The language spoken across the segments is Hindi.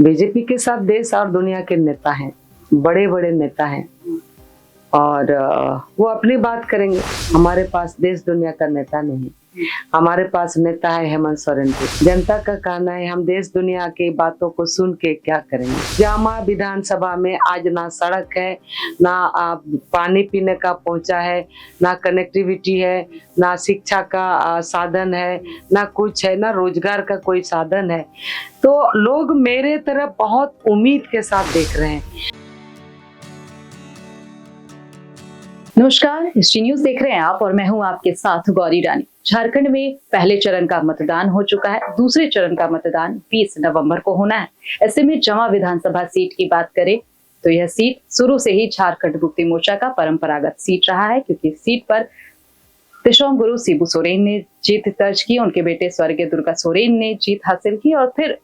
बीजेपी के साथ देश और दुनिया के नेता हैं, बड़े बड़े नेता हैं और वो अपनी बात करेंगे। हमारे पास देश दुनिया का नेता नहीं, हमारे पास नेता है हेमंत सोरेन जी। जनता का कहना है हम देश दुनिया की बातों को सुन के क्या करेंगे। जामा विधानसभा में आज ना सड़क है, ना पानी पीने का पहुंचा है, ना कनेक्टिविटी है, ना शिक्षा का साधन है, ना कुछ है, ना रोजगार का कोई साधन है। तो लोग मेरे तरफ बहुत उम्मीद के साथ देख रहे हैं। नमस्कार, हिस्ट्री न्यूज देख रहे हैं आप और मैं हूं आपके साथ गौरी रानी। झारखंड में पहले चरण का मतदान हो चुका है, दूसरे चरण का मतदान 20 नवंबर को होना है। ऐसे में जमा विधानसभा सीट की बात करें तो यह सीट शुरू से ही झारखंड मुक्ति मोर्चा का परंपरागत सीट रहा है, क्योंकि इस सीट पर तिशोम गुरु शिबू सोरेन ने जीत दर्ज की, उनके बेटे स्वर्गीय दुर्गा सोरेन ने जीत हासिल की और फिर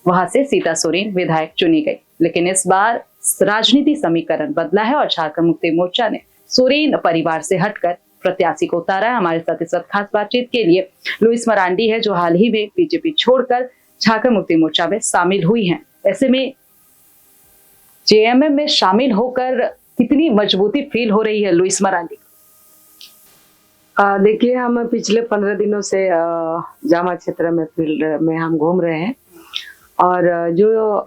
वहां से सीता सोरेन विधायक चुनी गई। लेकिन इस बार राजनीति समीकरण बदला है और झारखंड मुक्ति मोर्चा ने सोरेन परिवार से हटकर प्रत्याशी को उतारा है। हमारे साथ इस वक्त खास बातचीत के लिए लुइस मरांडी है, जो हाल ही में बीजेपी छोड़कर झारखंड मुक्ति मोर्चा में शामिल हुई हैं। ऐसे में जेएमएम में शामिल होकर कितनी मजबूती फील हो रही है लुइस मरांडी? देखिए, हम पिछले 15 दिनों से जामा क्षेत्र में फील्ड में हम घूम रहे हैं और जो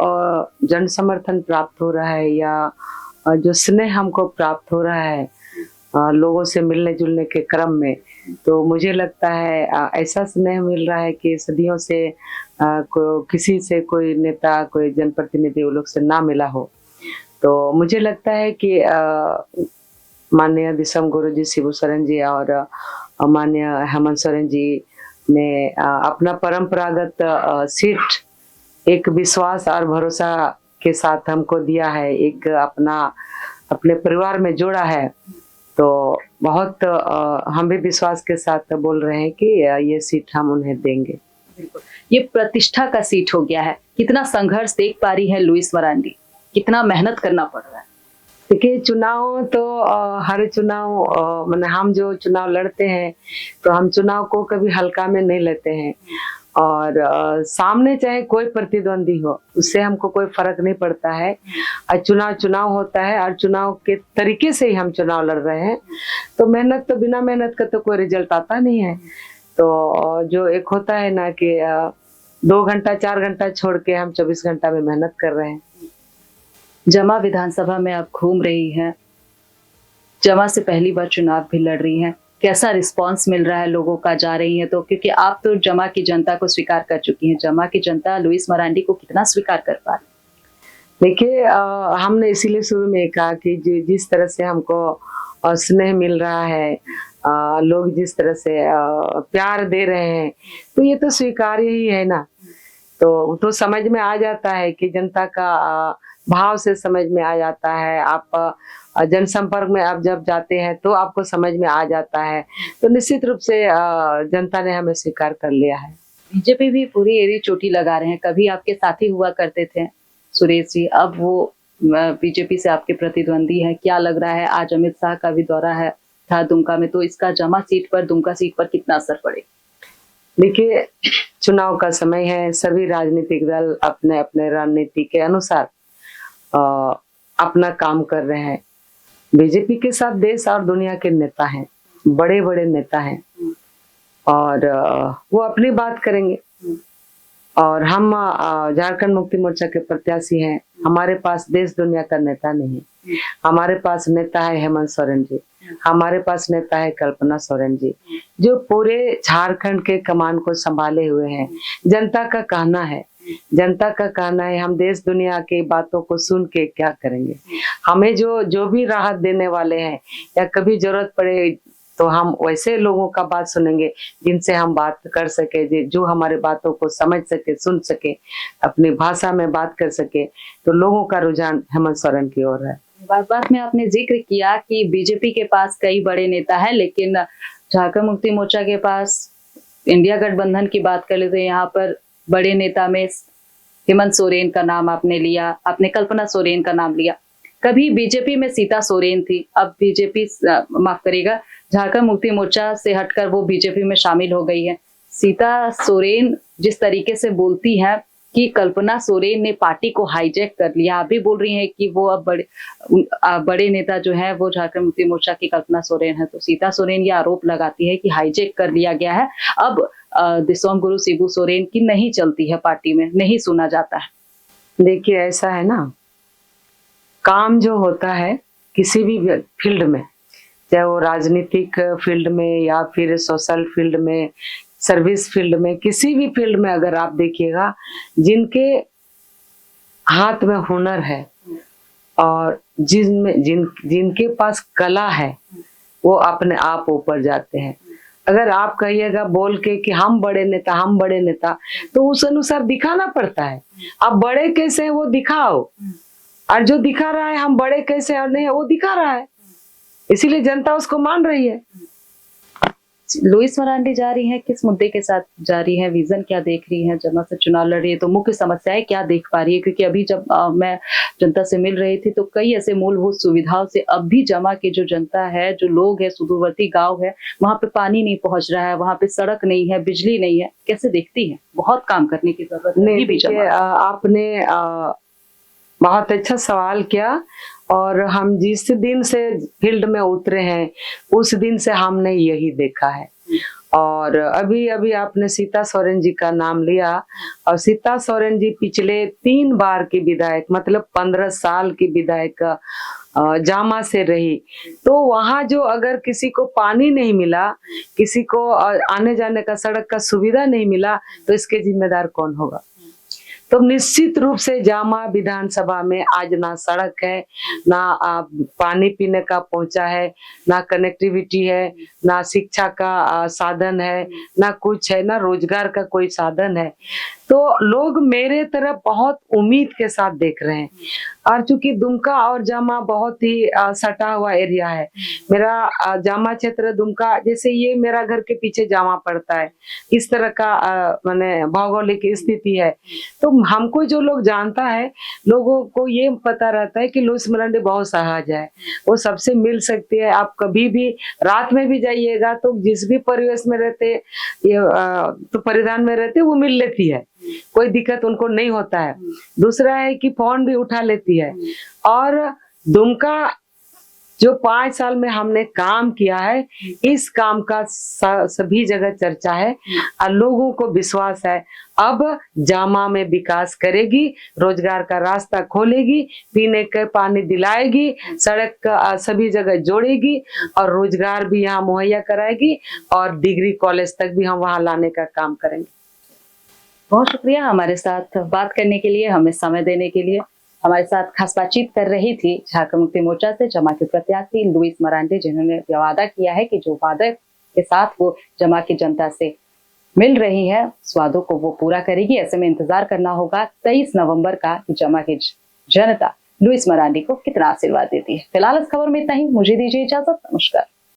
जन समर्थन प्राप्त हो रहा है या जो स्नेह हमको प्राप्त हो रहा है लोगों से मिलने जुलने के क्रम में, तो मुझे लगता है ऐसा स्नेह मिल रहा है कि सदियों से किसी से कोई नेता, कोई जनप्रतिनिधि वो लोग से ना मिला हो। तो मुझे लगता है कि माननीय तिशोम गुरु जी शिबू सोरेन जी और माननीय हेमंत सोरेन जी ने अपना परंपरागत सीट एक विश्वास और भरोसा के साथ हमको दिया है, एक अपने परिवार में जोड़ा है। तो बहुत हम भी विश्वास के साथ बोल रहे हैं कि ये सीट हम उन्हें देंगे। ये प्रतिष्ठा का सीट हो गया है। कितना संघर्ष देख पा रही है लुइस मरांडी, कितना मेहनत करना पड़ रहा है? देखिए, चुनाव तो हर चुनाव मतलब हम जो चुनाव लड़ते हैं तो हम चुनाव को कभी हल्का में नहीं लेते हैं और सामने चाहे कोई प्रतिद्वंदी हो उससे हमको कोई फर्क नहीं पड़ता है। चुनाव होता है और चुनाव के तरीके से ही हम चुनाव लड़ रहे हैं। तो मेहनत तो बिना मेहनत का तो कोई रिजल्ट आता नहीं है। तो जो एक होता है ना कि 2 घंटा 4 घंटा छोड़ के हम 24 घंटा में मेहनत कर रहे हैं। जमा विधानसभा में आप घूम रही हैं, जमा से पहली बार चुनाव भी लड़ रही हैं, कैसा रिस्पांस मिल रहा है लोगों का जा रही है तो? क्योंकि आप तो जमा की जनता को स्वीकार कर चुकी हैं, जमा की जनता लुइस मरांडी को कितना स्वीकार कर पा रही? देखिए, हमने इसीलिए शुरू में कहा कि जिस तरह से हमको स्नेह मिल रहा है, लोग जिस तरह से प्यार दे रहे हैं, तो ये तो स्वीकार्य ही है ना। तो समझ में आ जाता है कि जनता का भाव से समझ में आ जाता है। आप जनसंपर्क में आप जब जाते हैं तो आपको समझ में आ जाता है। तो निश्चित रूप से जनता ने हमें स्वीकार कर लिया है। बीजेपी भी पूरी एड़ी चोटी लगा रहे हैं। कभी आपके साथी हुआ करते थे सुरेश जी, अब वो बीजेपी से आपके प्रतिद्वंदी हैं। क्या लग रहा है, आज अमित शाह का भी दौरा है था दुमका में, तो इसका जमा सीट पर, दुमका सीट पर कितना असर पड़ेगा? देखिए, चुनाव का समय है, सभी राजनीतिक दल अपने अपने रणनीति के अनुसार अपना काम कर रहे हैं। बीजेपी के साथ देश और दुनिया के नेता हैं, बड़े बड़े नेता हैं और वो अपनी बात करेंगे और हम झारखंड मुक्ति मोर्चा के प्रत्याशी हैं। हमारे पास देश दुनिया का नेता नहीं, हमारे पास नेता है हेमंत सोरेन जी, हमारे पास नेता है कल्पना सोरेन जी, जो पूरे झारखंड के कमान को संभाले हुए हैं। जनता का कहना है हम देश दुनिया की बातों को सुन के क्या करेंगे। हमें जो भी राहत देने वाले हैं या कभी जरूरत पड़े तो हम वैसे लोगों का बात सुनेंगे जिनसे हम बात कर सके, जो हमारे बातों को समझ सके, सुन सके, अपनी भाषा में बात कर सके। तो लोगों का रुझान हेमंत सोरेन की ओर है। बात में आपने जिक्र किया कि बीजेपी के पास कई बड़े नेता हैं, लेकिन झारखंड मुक्ति मोर्चा के पास इंडिया गठबंधन की बात कर लेते हैं। यहाँ पर बड़े नेता में हेमंत सोरेन का नाम आपने लिया, आपने कल्पना सोरेन का नाम लिया। कभी बीजेपी में सीता सोरेन थी, अब बीजेपी माफ करिएगा झारखंड मुक्ति मोर्चा से हटकर वो बीजेपी में शामिल हो गई है। सीता सोरेन जिस तरीके से बोलती हैं कि कल्पना सोरेन ने पार्टी को हाईजैक कर लिया। आप भी बोल रही हैं कि वो अब बड़े नेता जो है वो झारखंड मुक्ति मोर्चा की कल्पना सोरेन है, तो सीता सोरेन ये आरोप लगाती है कि हाईजैक कर लिया गया है। अब दिसोम गुरु शिबू सोरेन की नहीं चलती है पार्टी में, नहीं सुना जाता है। देखिए ऐसा है ना, काम जो होता है किसी भी फील्ड में, चाहे वो राजनीतिक फील्ड में या फिर सोशल फील्ड में, सर्विस फील्ड में, किसी भी फील्ड में अगर आप देखिएगा, जिनके हाथ में हुनर है और जिनके पास कला है वो अपने आप ऊपर जाते हैं। अगर आप कहिएगा बोल के कि हम बड़े नेता, तो उस अनुसार दिखाना पड़ता है। आप बड़े कैसे हैं वो दिखाओ, और जो दिखा रहा है हम बड़े कैसे और नहीं है वो दिखा रहा है, इसीलिए जनता उसको मान रही है। लुइस मरांडी जा रही हैं, किस मुद्दे के साथ जा रही हैं, विजन क्या देख रही हैं, जमा से चुनाव लड़ रही है तो मुख्य समस्याएं क्या देख पा रही है? क्योंकि अभी जब मैं जनता से मिल रही थी तो कई ऐसे मूलभूत सुविधाओं से अब भी जमा की जो जनता है, जो लोग है, सुदूरवर्ती गांव है, वहां पे पानी नहीं पहुंच रहा है, वहां पे सड़क नहीं है, बिजली नहीं है, कैसे देखती है? बहुत काम करने की जरूरत है। आपने बहुत अच्छा सवाल किया, और हम जिस दिन से फील्ड में उतरे हैं उस दिन से हमने यही देखा है। और अभी अभी आपने सीता सोरेन जी का नाम लिया, और सीता सोरेन जी पिछले 3 बार की विधायक, मतलब 15 साल की विधायक जामा से रही। तो वहां जो अगर किसी को पानी नहीं मिला, किसी को आने जाने का सड़क का सुविधा नहीं मिला, तो इसके जिम्मेदार कौन होगा? तो निश्चित रूप से जामा विधानसभा में आज ना सड़क है, ना पानी पीने का पहुंचा है, ना कनेक्टिविटी है, ना शिक्षा का साधन है, ना कुछ है, ना रोजगार का कोई साधन है। तो लोग मेरे तरफ बहुत उम्मीद के साथ देख रहे हैं। और चूंकि दुमका और जामा बहुत ही सटा हुआ एरिया है, मेरा जामा क्षेत्र दुमका, जैसे ये मेरा घर के पीछे जामा पड़ता है, इस तरह का माने भौगोलिक स्थिति है। तो हमको जो लोग जानता है, लोगों को ये पता रहता है कि लुइस मरांडी बहुत सहज है, वो सबसे मिल सकती है। आप कभी भी रात में भी जाइएगा तो जिस भी परिवेश में रहते, तो परिधान में रहते, वो मिल लेती है, कोई दिक्कत उनको नहीं होता है। दूसरा है कि फोन भी उठा लेती है। और दुमका जो 5 साल में हमने काम किया है, इस काम का सभी जगह चर्चा है और लोगों को विश्वास है अब जामा में विकास करेगी, रोजगार का रास्ता खोलेगी, पीने का पानी दिलाएगी, सड़क का सभी जगह जोड़ेगी और रोजगार भी यहाँ मुहैया कराएगी, और डिग्री कॉलेज तक भी हम वहाँ लाने का काम करेंगे। बहुत शुक्रिया हमारे साथ बात करने के लिए, हमें समय देने के लिए। हमारे साथ खास बातचीत कर रही थी झारखंड मुक्ति मोर्चा से जमा के प्रत्याशी लुइस मरांडी, जिन्होंने वादा किया है कि जो वादे के साथ वो जमा की जनता से मिल रही है, उस वादों को वो पूरा करेगी। ऐसे में इंतजार करना होगा 23 नवंबर का कि जमा की जनता लुइस मरांडी को कितना आशीर्वाद देती है। फिलहाल इस खबर में इतना ही, मुझे दीजिए इजाजत, नमस्कार।